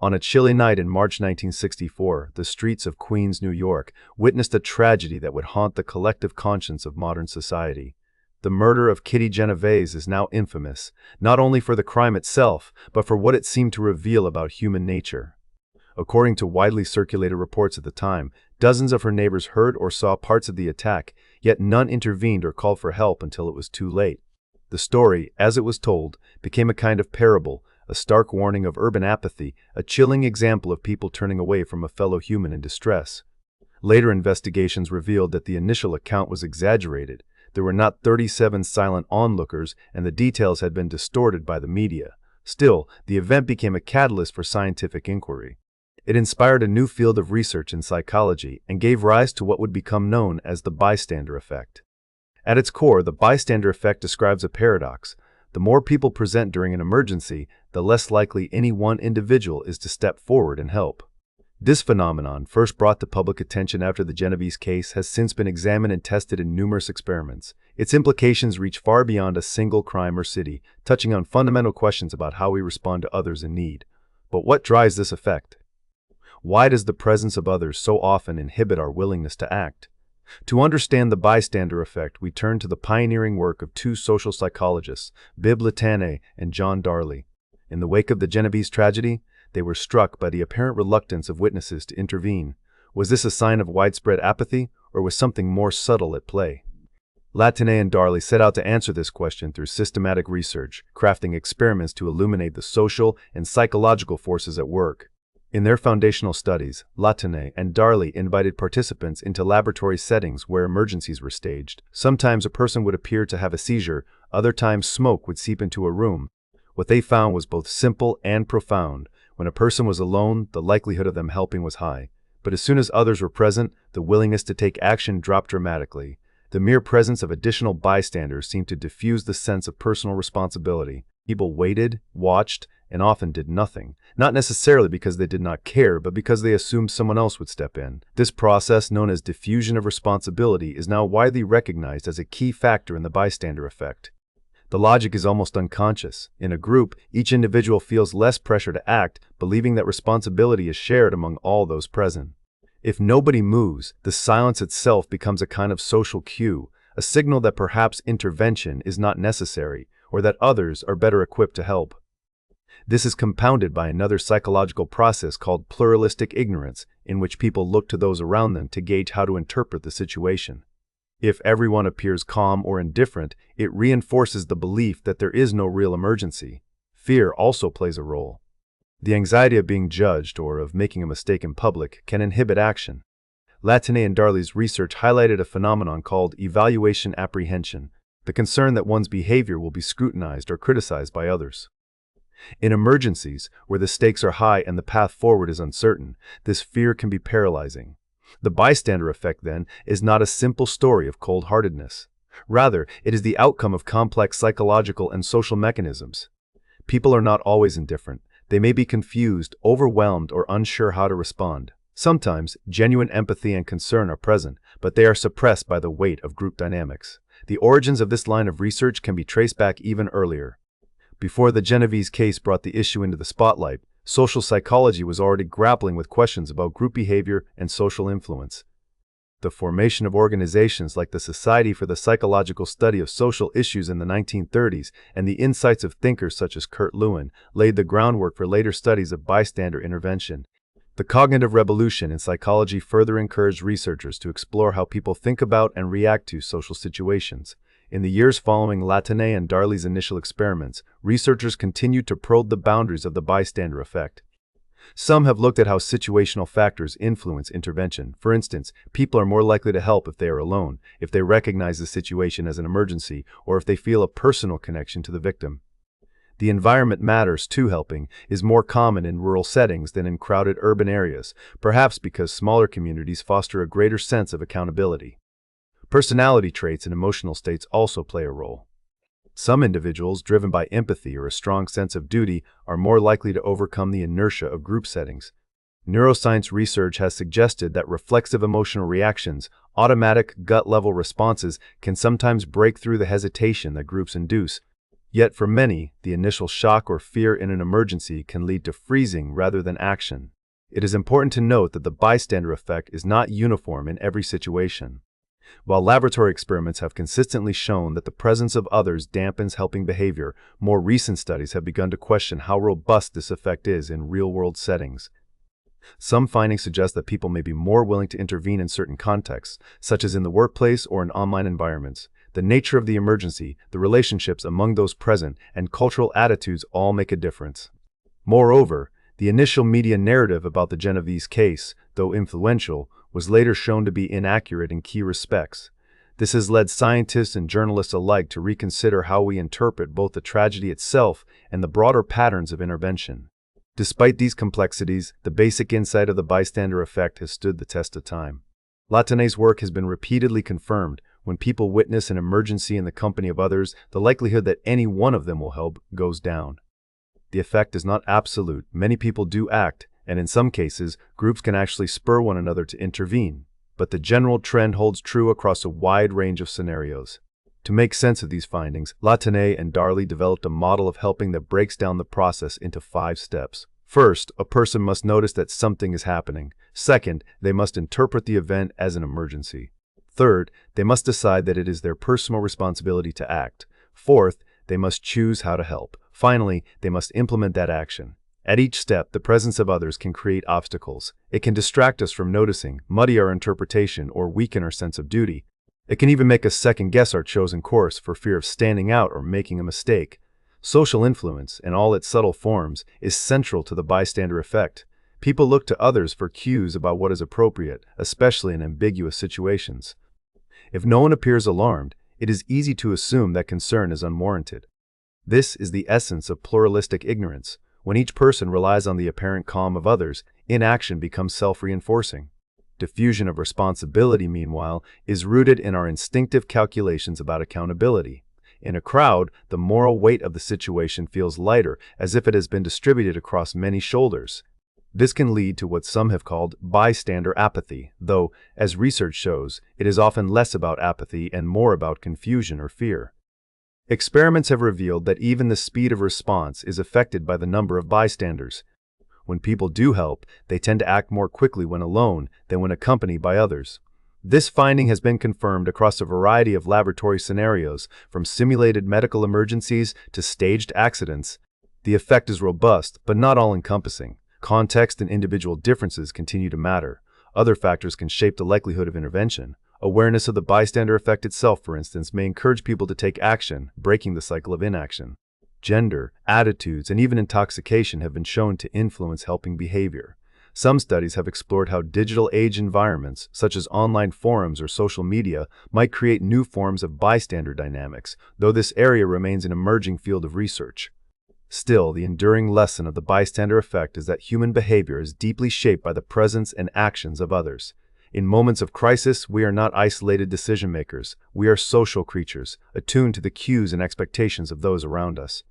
On a chilly night in March 1964, the streets of Queens, New York, witnessed a tragedy that would haunt the collective conscience of modern society. The murder of Kitty Genovese is now infamous, not only for the crime itself, but for what it seemed to reveal about human nature. According to widely circulated reports at the time, dozens of her neighbors heard or saw parts of the attack, yet none intervened or called for help until it was too late. The story, as it was told, became a kind of parable, a stark warning of urban apathy, a chilling example of people turning away from a fellow human in distress. Later investigations revealed that the initial account was exaggerated. There were not 37 silent onlookers, and the details had been distorted by the media. Still, the event became a catalyst for scientific inquiry. It inspired a new field of research in psychology and gave rise to what would become known as the bystander effect. At its core, the bystander effect describes a paradox. The more people present during an emergency, the less likely any one individual is to step forward and help. This phenomenon, first brought to public attention after the Genovese case, has since been examined and tested in numerous experiments. Its implications reach far beyond a single crime or city, touching on fundamental questions about how we respond to others in need. But what drives this effect? Why does the presence of others so often inhibit our willingness to act? To understand the bystander effect, we turn to the pioneering work of two social psychologists, Bibb Latané and John Darley. In the wake of the Genovese tragedy, they were struck by the apparent reluctance of witnesses to intervene. Was this a sign of widespread apathy, or was something more subtle at play? Latané and Darley set out to answer this question through systematic research, crafting experiments to illuminate the social and psychological forces at work. In their foundational studies, Latané and Darley invited participants into laboratory settings where emergencies were staged. Sometimes a person would appear to have a seizure, other times smoke would seep into a room. What they found was both simple and profound. When a person was alone, the likelihood of them helping was high. But as soon as others were present, the willingness to take action dropped dramatically. The mere presence of additional bystanders seemed to diffuse the sense of personal responsibility. People waited, watched, and often did nothing, not necessarily because they did not care, but because they assumed someone else would step in. This process, known as diffusion of responsibility, is now widely recognized as a key factor in the bystander effect. The logic is almost unconscious. In a group, each individual feels less pressure to act, believing that responsibility is shared among all those present. If nobody moves, the silence itself becomes a kind of social cue, a signal that perhaps intervention is not necessary, or that others are better equipped to help. This is compounded by another psychological process called pluralistic ignorance, in which people look to those around them to gauge how to interpret the situation. If everyone appears calm or indifferent, it reinforces the belief that there is no real emergency. Fear also plays a role. The anxiety of being judged or of making a mistake in public can inhibit action. Latané and Darley's research highlighted a phenomenon called evaluation apprehension, the concern that one's behavior will be scrutinized or criticized by others. In emergencies, where the stakes are high and the path forward is uncertain, this fear can be paralyzing. The bystander effect, then, is not a simple story of cold-heartedness. Rather, it is the outcome of complex psychological and social mechanisms. People are not always indifferent. They may be confused, overwhelmed, or unsure how to respond. Sometimes, genuine empathy and concern are present, but they are suppressed by the weight of group dynamics. The origins of this line of research can be traced back even earlier. Before the Genovese case brought the issue into the spotlight, social psychology was already grappling with questions about group behavior and social influence. The formation of organizations like the Society for the Psychological Study of Social Issues in the 1930s and the insights of thinkers such as Kurt Lewin laid the groundwork for later studies of bystander intervention. The cognitive revolution in psychology further encouraged researchers to explore how people think about and react to social situations. In the years following Latané and Darley's initial experiments, researchers continued to probe the boundaries of the bystander effect. Some have looked at how situational factors influence intervention. For instance, people are more likely to help if they are alone, if they recognize the situation as an emergency, or if they feel a personal connection to the victim. The environment matters too. Helping is more common in rural settings than in crowded urban areas, perhaps because smaller communities foster a greater sense of accountability. Personality traits and emotional states also play a role. Some individuals, driven by empathy or a strong sense of duty, are more likely to overcome the inertia of group settings. Neuroscience research has suggested that reflexive emotional reactions, automatic gut-level responses, can sometimes break through the hesitation that groups induce. Yet for many, the initial shock or fear in an emergency can lead to freezing rather than action. It is important to note that the bystander effect is not uniform in every situation. While laboratory experiments have consistently shown that the presence of others dampens helping behavior, more recent studies have begun to question how robust this effect is in real-world settings. Some findings suggest that people may be more willing to intervene in certain contexts, such as in the workplace or in online environments. The nature of the emergency, the relationships among those present, and cultural attitudes all make a difference. Moreover, the initial media narrative about the Genovese case, though influential, was later shown to be inaccurate in key respects. This has led scientists and journalists alike to reconsider how we interpret both the tragedy itself and the broader patterns of intervention. Despite these complexities, the basic insight of the bystander effect has stood the test of time. Latané's work has been repeatedly confirmed. When people witness an emergency in the company of others, the likelihood that any one of them will help goes down. The effect is not absolute. Many people do act, and in some cases, groups can actually spur one another to intervene. But the general trend holds true across a wide range of scenarios. To make sense of these findings, Latané and Darley developed a model of helping that breaks down the process into 5 steps. First, a person must notice that something is happening. Second, they must interpret the event as an emergency. Third, they must decide that it is their personal responsibility to act. Fourth, they must choose how to help. Finally, they must implement that action. At each step, the presence of others can create obstacles. It can distract us from noticing, muddy our interpretation, or weaken our sense of duty. It can even make us second-guess our chosen course for fear of standing out or making a mistake. Social influence, in all its subtle forms, is central to the bystander effect. People look to others for cues about what is appropriate, especially in ambiguous situations. If no one appears alarmed, it is easy to assume that concern is unwarranted. This is the essence of pluralistic ignorance. When each person relies on the apparent calm of others, inaction becomes self-reinforcing. Diffusion of responsibility, meanwhile, is rooted in our instinctive calculations about accountability. In a crowd, the moral weight of the situation feels lighter, as if it has been distributed across many shoulders. This can lead to what some have called bystander apathy, though, as research shows, it is often less about apathy and more about confusion or fear. Experiments have revealed that even the speed of response is affected by the number of bystanders. When people do help, they tend to act more quickly when alone than when accompanied by others. This finding has been confirmed across a variety of laboratory scenarios, from simulated medical emergencies to staged accidents. The effect is robust, but not all-encompassing. Context and individual differences continue to matter. Other factors can shape the likelihood of intervention. Awareness of the bystander effect itself, for instance, may encourage people to take action, breaking the cycle of inaction. Gender, attitudes, and even intoxication have been shown to influence helping behavior. Some studies have explored how digital age environments, such as online forums or social media, might create new forms of bystander dynamics, though this area remains an emerging field of research. Still, the enduring lesson of the bystander effect is that human behavior is deeply shaped by the presence and actions of others. In moments of crisis, we are not isolated decision-makers. We are social creatures, attuned to the cues and expectations of those around us.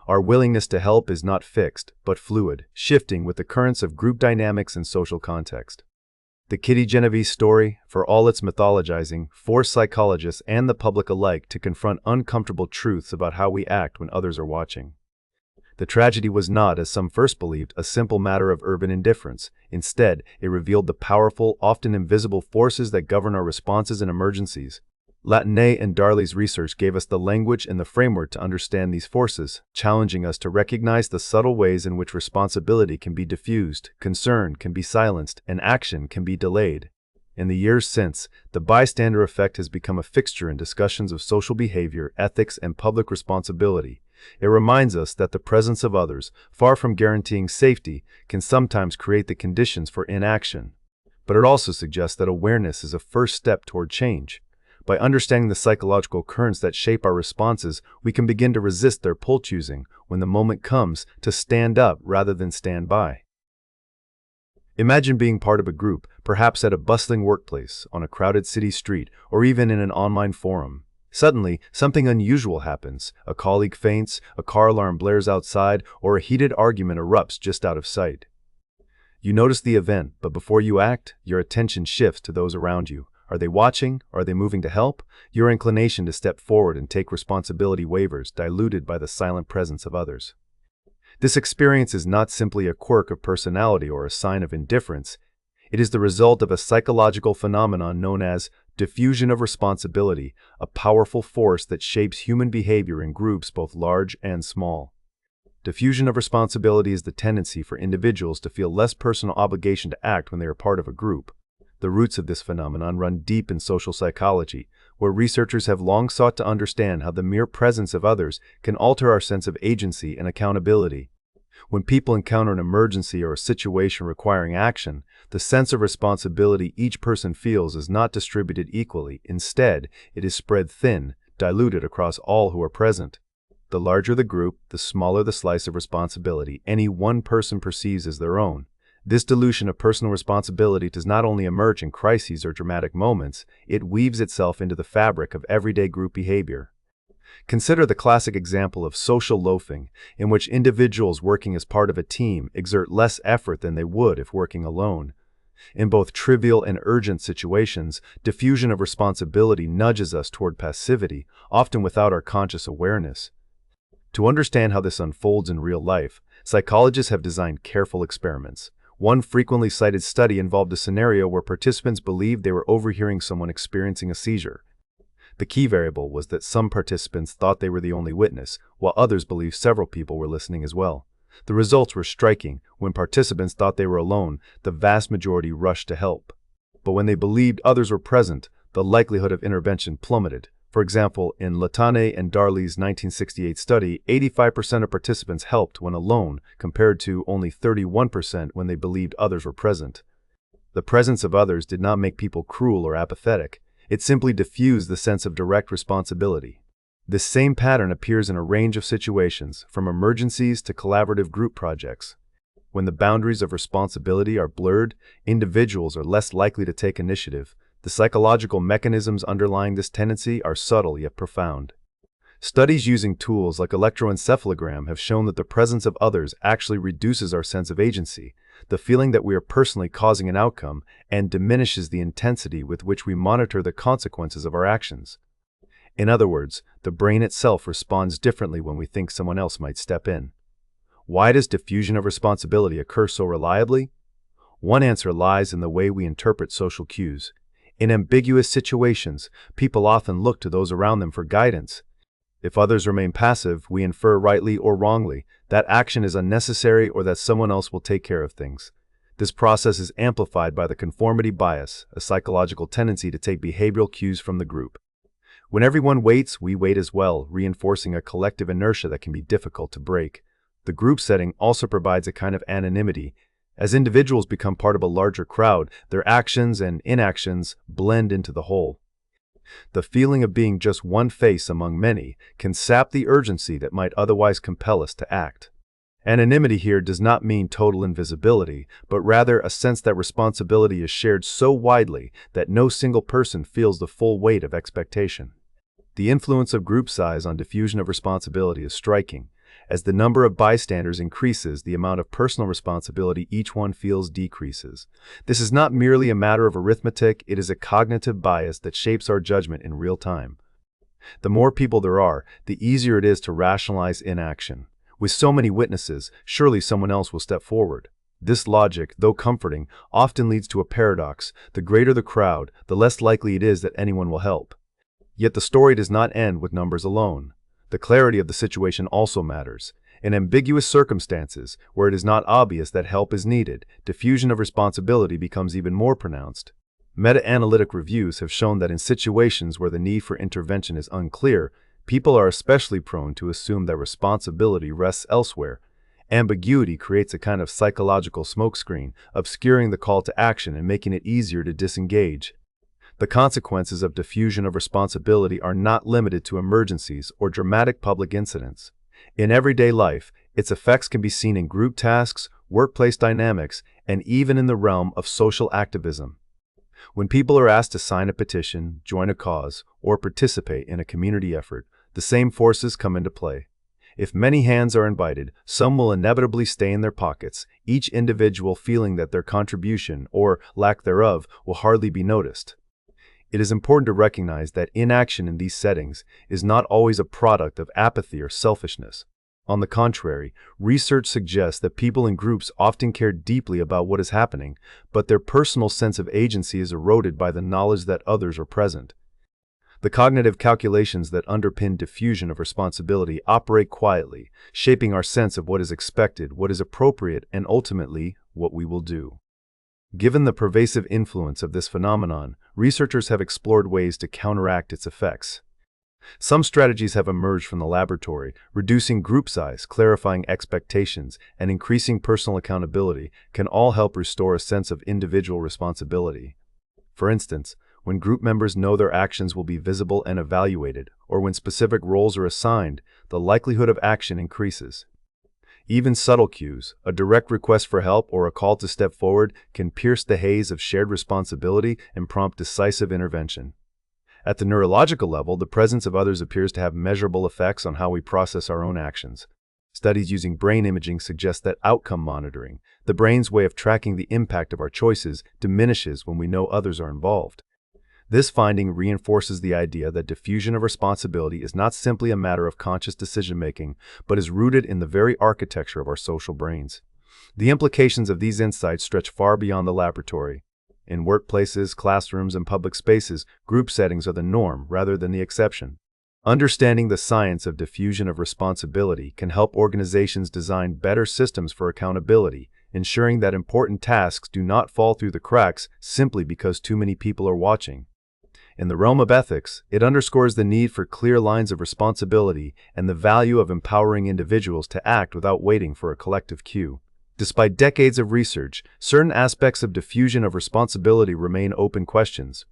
Our willingness to help is not fixed, but fluid, shifting with the currents of group dynamics and social context. The Kitty Genovese story, for all its mythologizing, forced psychologists and the public alike to confront uncomfortable truths about how we act when others are watching. The tragedy was not, as some first believed, a simple matter of urban indifference. Instead, it revealed the powerful, often invisible forces that govern our responses in emergencies. Latané and Darley's research gave us the language and the framework to understand these forces, challenging us to recognize the subtle ways in which responsibility can be diffused, concern can be silenced, and action can be delayed. In the years since, the bystander effect has become a fixture in discussions of social behavior, ethics, and public responsibility. It reminds us that the presence of others, far from guaranteeing safety, can sometimes create the conditions for inaction. But it also suggests that awareness is a first step toward change. By understanding the psychological currents that shape our responses, we can begin to resist their pull-choosing when the moment comes to stand up rather than stand by. Imagine being part of a group, perhaps at a bustling workplace, on a crowded city street, or even in an online forum. Suddenly, something unusual happens. A colleague faints, a car alarm blares outside, or a heated argument erupts just out of sight. You notice the event, but before you act, your attention shifts to those around you. Are they watching? Are they moving to help? Your inclination to step forward and take responsibility wavers, diluted by the silent presence of others. This experience is not simply a quirk of personality or a sign of indifference. It is the result of a psychological phenomenon known as diffusion of responsibility, a powerful force that shapes human behavior in groups both large and small. Diffusion of responsibility is the tendency for individuals to feel less personal obligation to act when they are part of a group. The roots of this phenomenon run deep in social psychology, where researchers have long sought to understand how the mere presence of others can alter our sense of agency and accountability. When people encounter an emergency or a situation requiring action, the sense of responsibility each person feels is not distributed equally. Instead, it is spread thin, diluted across all who are present. The larger the group, the smaller the slice of responsibility any one person perceives as their own. This dilution of personal responsibility does not only emerge in crises or dramatic moments, it weaves itself into the fabric of everyday group behavior. Consider the classic example of social loafing, in which individuals working as part of a team exert less effort than they would if working alone. In both trivial and urgent situations, diffusion of responsibility nudges us toward passivity, often without our conscious awareness. To understand how this unfolds in real life, psychologists have designed careful experiments. One frequently cited study involved a scenario where participants believed they were overhearing someone experiencing a seizure. The key variable was that some participants thought they were the only witness, while others believed several people were listening as well. The results were striking. When participants thought they were alone, the vast majority rushed to help. But when they believed others were present, the likelihood of intervention plummeted. For example, in Latane and Darley's 1968 study, 85% of participants helped when alone, compared to only 31% when they believed others were present. The presence of others did not make people cruel or apathetic. It simply diffused the sense of direct responsibility. This same pattern appears in a range of situations, from emergencies to collaborative group projects. When the boundaries of responsibility are blurred, individuals are less likely to take initiative. The psychological mechanisms underlying this tendency are subtle yet profound. Studies using tools like electroencephalogram have shown that the presence of others actually reduces our sense of agency, the feeling that we are personally causing an outcome, and diminishes the intensity with which we monitor the consequences of our actions. In other words, the brain itself responds differently when we think someone else might step in. Why does diffusion of responsibility occur so reliably? One answer lies in the way we interpret social cues. In ambiguous situations, people often look to those around them for guidance. If others remain passive, we infer rightly or wrongly that action is unnecessary or that someone else will take care of things. This process is amplified by the conformity bias, a psychological tendency to take behavioral cues from the group. When everyone waits, we wait as well, reinforcing a collective inertia that can be difficult to break. The group setting also provides a kind of anonymity. As individuals become part of a larger crowd, their actions and inactions blend into the whole. The feeling of being just one face among many can sap the urgency that might otherwise compel us to act. Anonymity here does not mean total invisibility, but rather a sense that responsibility is shared so widely that no single person feels the full weight of expectation. The influence of group size on diffusion of responsibility is striking. As the number of bystanders increases, the amount of personal responsibility each one feels decreases. This is not merely a matter of arithmetic, it is a cognitive bias that shapes our judgment in real time. The more people there are, the easier it is to rationalize inaction. With so many witnesses, surely someone else will step forward. This logic, though comforting, often leads to a paradox. The greater the crowd, the less likely it is that anyone will help. Yet the story does not end with numbers alone. The clarity of the situation also matters. In ambiguous circumstances, where it is not obvious that help is needed, diffusion of responsibility becomes even more pronounced. Meta-analytic reviews have shown that in situations where the need for intervention is unclear, people are especially prone to assume that responsibility rests elsewhere. Ambiguity creates a kind of psychological smokescreen, obscuring the call to action and making it easier to disengage. The consequences of diffusion of responsibility are not limited to emergencies or dramatic public incidents. In everyday life, its effects can be seen in group tasks, workplace dynamics, and even in the realm of social activism. When people are asked to sign a petition, join a cause, or participate in a community effort, the same forces come into play. If many hands are invited, some will inevitably stay in their pockets, each individual feeling that their contribution, or lack thereof, will hardly be noticed. It is important to recognize that inaction in these settings is not always a product of apathy or selfishness. On the contrary, research suggests that people in groups often care deeply about what is happening, but their personal sense of agency is eroded by the knowledge that others are present. The cognitive calculations that underpin diffusion of responsibility operate quietly, shaping our sense of what is expected, what is appropriate, and ultimately, what we will do. Given the pervasive influence of this phenomenon, researchers have explored ways to counteract its effects. Some strategies have emerged from the laboratory. Reducing group size, clarifying expectations, and increasing personal accountability can all help restore a sense of individual responsibility. For instance, when group members know their actions will be visible and evaluated, or when specific roles are assigned, the likelihood of action increases. Even subtle cues, a direct request for help or a call to step forward, can pierce the haze of shared responsibility and prompt decisive intervention. At the neurological level, the presence of others appears to have measurable effects on how we process our own actions. Studies using brain imaging suggest that outcome monitoring, the brain's way of tracking the impact of our choices, diminishes when we know others are involved. This finding reinforces the idea that diffusion of responsibility is not simply a matter of conscious decision-making, but is rooted in the very architecture of our social brains. The implications of these insights stretch far beyond the laboratory. In workplaces, classrooms, and public spaces, group settings are the norm rather than the exception. Understanding the science of diffusion of responsibility can help organizations design better systems for accountability, ensuring that important tasks do not fall through the cracks simply because too many people are watching. In the realm of ethics, it underscores the need for clear lines of responsibility and the value of empowering individuals to act without waiting for a collective cue. Despite decades of research, certain aspects of diffusion of responsibility remain open questions.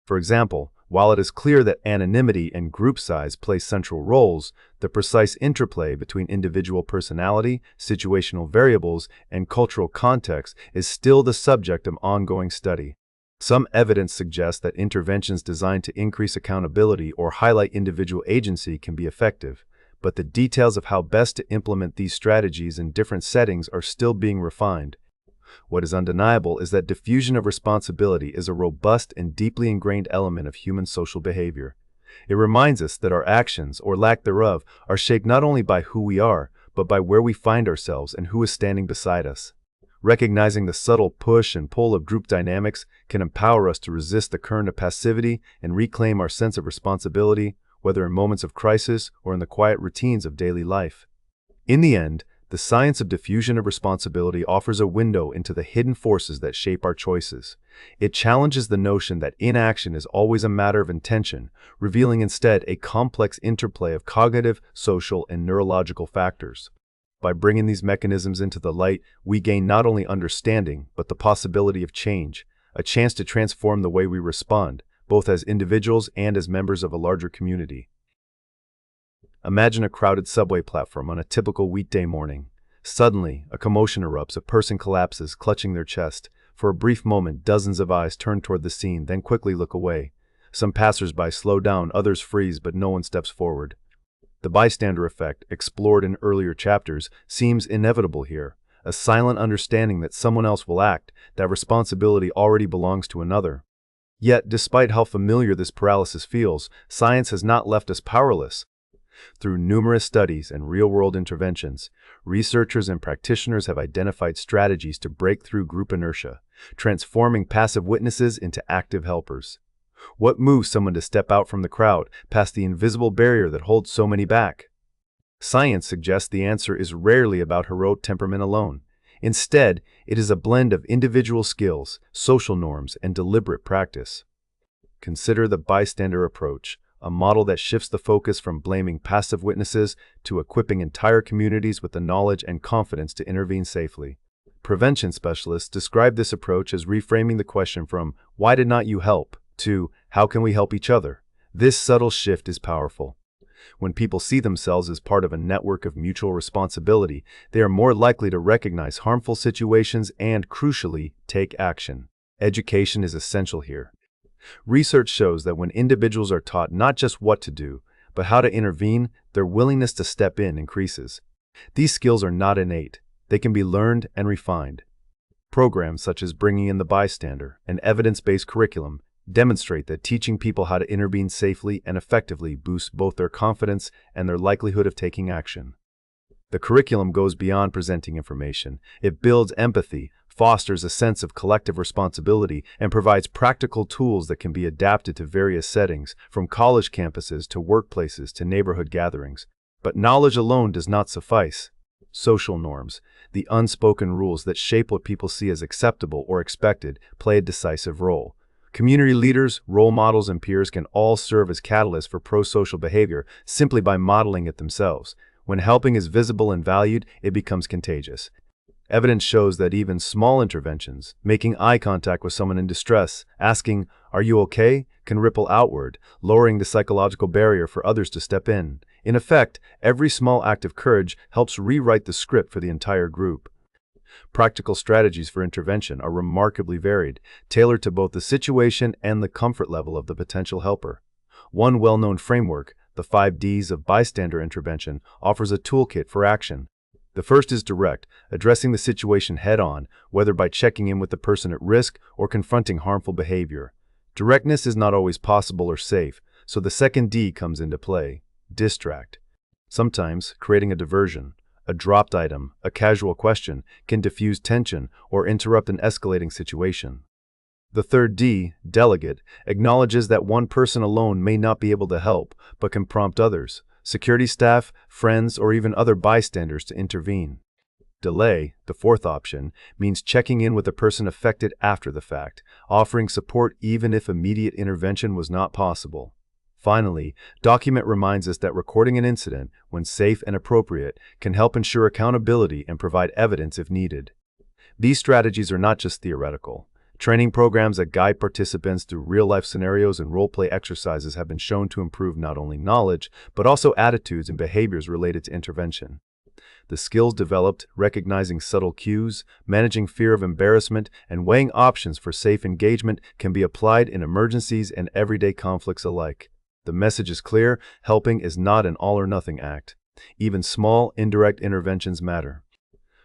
For example, while it is clear that anonymity and group size play central roles, the precise interplay between individual personality, situational variables, and cultural context is still the subject of ongoing study. Some evidence suggests that interventions designed to increase accountability or highlight individual agency can be effective, but the details of how best to implement these strategies in different settings are still being refined. What is undeniable is that diffusion of responsibility is a robust and deeply ingrained element of human social behavior. It reminds us that our actions, or lack thereof, are shaped not only by who we are, but by where we find ourselves and who is standing beside us. Recognizing the subtle push and pull of group dynamics can empower us to resist the current of passivity and reclaim our sense of responsibility, whether in moments of crisis or in the quiet routines of daily life. In the end, the science of diffusion of responsibility offers a window into the hidden forces that shape our choices. It challenges the notion that inaction is always a matter of intention, revealing instead a complex interplay of cognitive, social, and neurological factors. By bringing these mechanisms into the light, we gain not only understanding, but the possibility of change, a chance to transform the way we respond, both as individuals and as members of a larger community. Imagine a crowded subway platform on a typical weekday morning. Suddenly, a commotion erupts, a person collapses, clutching their chest. For a brief moment, dozens of eyes turn toward the scene, then quickly look away. Some passers-by slow down, others freeze, but no one steps forward. The bystander effect, explored in earlier chapters, seems inevitable here, a silent understanding that someone else will act, that responsibility already belongs to another. Yet, despite how familiar this paralysis feels, science has not left us powerless. Through numerous studies and real-world interventions, researchers and practitioners have identified strategies to break through group inertia, transforming passive witnesses into active helpers. What moves someone to step out from the crowd, past the invisible barrier that holds so many back? Science suggests the answer is rarely about heroic temperament alone. Instead, it is a blend of individual skills, social norms, and deliberate practice. Consider the bystander approach, a model that shifts the focus from blaming passive witnesses to equipping entire communities with the knowledge and confidence to intervene safely. Prevention specialists describe this approach as reframing the question from, "Why did not you help?" to, "How can we help each other?" This subtle shift is powerful. When people see themselves as part of a network of mutual responsibility, they are more likely to recognize harmful situations and, crucially, take action. Education is essential here. Research shows that when individuals are taught not just what to do, but how to intervene, their willingness to step in increases. These skills are not innate. They can be learned and refined. Programs such as Bringing in the Bystander, an evidence-based curriculum, demonstrate that teaching people how to intervene safely and effectively boosts both their confidence and their likelihood of taking action. The curriculum goes beyond presenting information. It builds empathy, fosters a sense of collective responsibility, and provides practical tools that can be adapted to various settings, from college campuses to workplaces to neighborhood gatherings. But knowledge alone does not suffice. Social norms, the unspoken rules that shape what people see as acceptable or expected, play a decisive role. Community leaders, role models, and peers can all serve as catalysts for pro-social behavior simply by modeling it themselves. When helping is visible and valued, it becomes contagious. Evidence shows that even small interventions, making eye contact with someone in distress, asking, "Are you okay?" can ripple outward, lowering the psychological barrier for others to step in. In effect, every small act of courage helps rewrite the script for the entire group. Practical strategies for intervention are remarkably varied, tailored to both the situation and the comfort level of the potential helper. One well-known framework, the 5 Ds of bystander intervention, offers a toolkit for action. The first is direct, addressing the situation head-on, whether by checking in with the person at risk or confronting harmful behavior. Directness is not always possible or safe, so the second D comes into play, distract. Sometimes, creating a diversion, a dropped item, a casual question, can diffuse tension or interrupt an escalating situation. The third D, delegate, acknowledges that one person alone may not be able to help, but can prompt others, security staff, friends, or even other bystanders to intervene. Delay, the fourth option, means checking in with the person affected after the fact, offering support even if immediate intervention was not possible. Finally, document reminds us that recording an incident, when safe and appropriate, can help ensure accountability and provide evidence if needed. These strategies are not just theoretical. Training programs that guide participants through real-life scenarios and role-play exercises have been shown to improve not only knowledge, but also attitudes and behaviors related to intervention. The skills developed, recognizing subtle cues, managing fear of embarrassment, and weighing options for safe engagement, can be applied in emergencies and everyday conflicts alike. The message is clear: helping is not an all-or-nothing act. Even small, indirect interventions matter.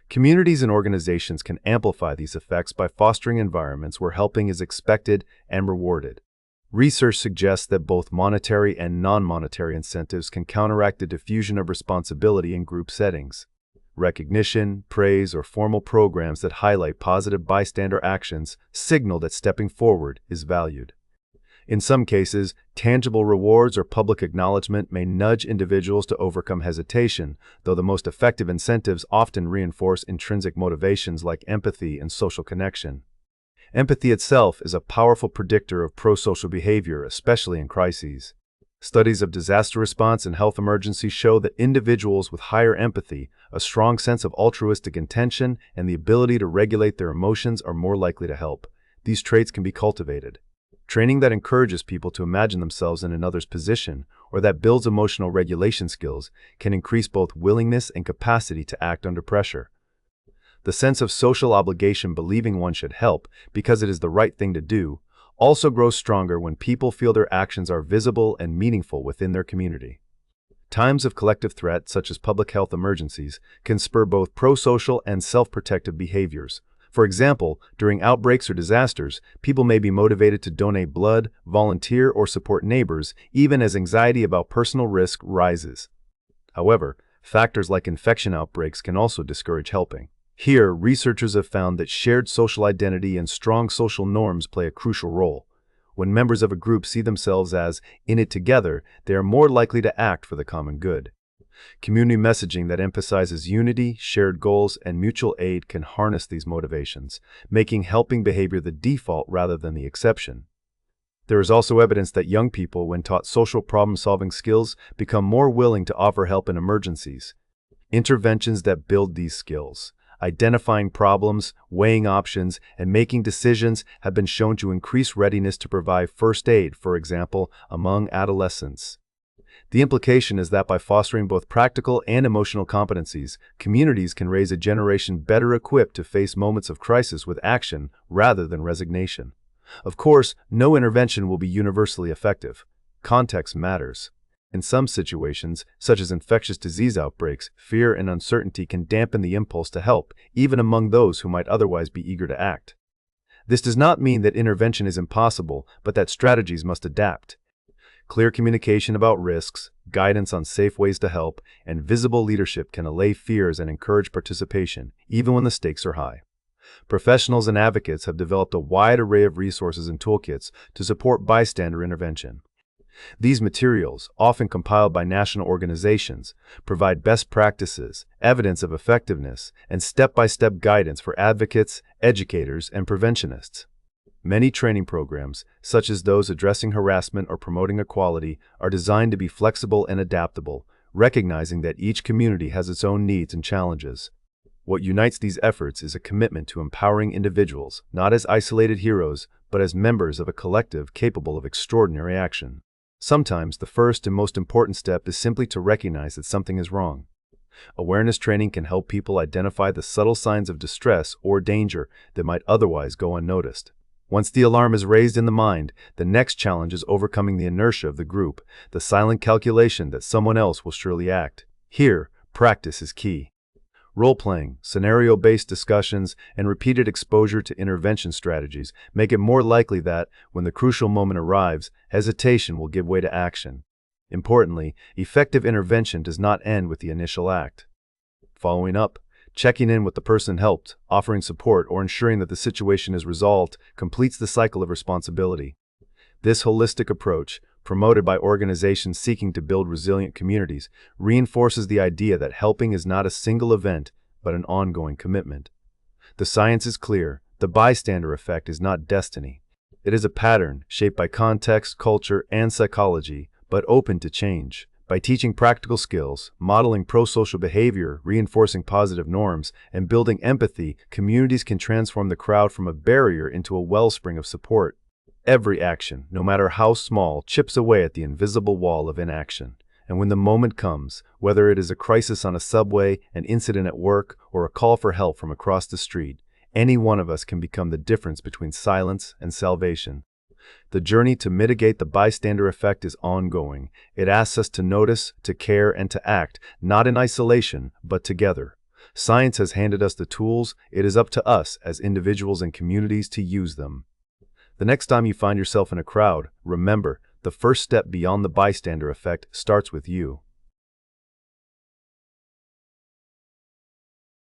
Communities and organizations can amplify these effects by fostering environments where helping is expected and rewarded. Research suggests that both monetary and non-monetary incentives can counteract the diffusion of responsibility in group settings. Recognition, praise, or formal programs that highlight positive bystander actions signal that stepping forward is valued. In some cases, tangible rewards or public acknowledgement may nudge individuals to overcome hesitation, though the most effective incentives often reinforce intrinsic motivations like empathy and social connection. Empathy itself is a powerful predictor of pro-social behavior, especially in crises. Studies of disaster response and health emergencies show that individuals with higher empathy, a strong sense of altruistic intention, and the ability to regulate their emotions are more likely to help. These traits can be cultivated. Training that encourages people to imagine themselves in another's position, or that builds emotional regulation skills, can increase both willingness and capacity to act under pressure. The sense of social obligation, believing one should help because it is the right thing to do, also grows stronger when people feel their actions are visible and meaningful within their community. Times of collective threat, such as public health emergencies, can spur both pro-social and self-protective behaviors. For example, during outbreaks or disasters, people may be motivated to donate blood, volunteer, or support neighbors, even as anxiety about personal risk rises. However, factors like infection outbreaks can also discourage helping. Here, researchers have found that shared social identity and strong social norms play a crucial role. When members of a group see themselves as in it together, they are more likely to act for the common good. Community messaging that emphasizes unity, shared goals, and mutual aid can harness these motivations, making helping behavior the default rather than the exception. There is also evidence that young people, when taught social problem-solving skills, become more willing to offer help in emergencies. Interventions that build these skills, identifying problems, weighing options, and making decisions, have been shown to increase readiness to provide first aid, for example, among adolescents. The implication is that by fostering both practical and emotional competencies, communities can raise a generation better equipped to face moments of crisis with action rather than resignation. Of course, no intervention will be universally effective. Context matters. In some situations, such as infectious disease outbreaks, fear and uncertainty can dampen the impulse to help, even among those who might otherwise be eager to act. This does not mean that intervention is impossible, but that strategies must adapt. Clear communication about risks, guidance on safe ways to help, and visible leadership can allay fears and encourage participation, even when the stakes are high. Professionals and advocates have developed a wide array of resources and toolkits to support bystander intervention. These materials, often compiled by national organizations, provide best practices, evidence of effectiveness, and step-by-step guidance for advocates, educators, and preventionists. Many training programs, such as those addressing harassment or promoting equality, are designed to be flexible and adaptable, recognizing that each community has its own needs and challenges. What unites these efforts is a commitment to empowering individuals, not as isolated heroes, but as members of a collective capable of extraordinary action. Sometimes the first and most important step is simply to recognize that something is wrong. Awareness training can help people identify the subtle signs of distress or danger that might otherwise go unnoticed. Once the alarm is raised in the mind, the next challenge is overcoming the inertia of the group, the silent calculation that someone else will surely act. Here, practice is key. Role-playing, scenario-based discussions, and repeated exposure to intervention strategies make it more likely that, when the crucial moment arrives, hesitation will give way to action. Importantly, effective intervention does not end with the initial act. Following up, checking in with the person helped, offering support, or ensuring that the situation is resolved completes the cycle of responsibility. This holistic approach, promoted by organizations seeking to build resilient communities, reinforces the idea that helping is not a single event, but an ongoing commitment. The science is clear: the bystander effect is not destiny. It is a pattern shaped by context, culture, and psychology, but open to change. By teaching practical skills, modeling pro-social behavior, reinforcing positive norms, and building empathy, communities can transform the crowd from a barrier into a wellspring of support. Every action, no matter how small, chips away at the invisible wall of inaction. And when the moment comes, whether it is a crisis on a subway, an incident at work, or a call for help from across the street, any one of us can become the difference between silence and salvation. The journey to mitigate the bystander effect is ongoing. It asks us to notice, to care, and to act, not in isolation, but together. Science has handed us the tools. It is up to us as individuals and communities to use them. The next time you find yourself in a crowd, remember, the first step beyond the bystander effect starts with you.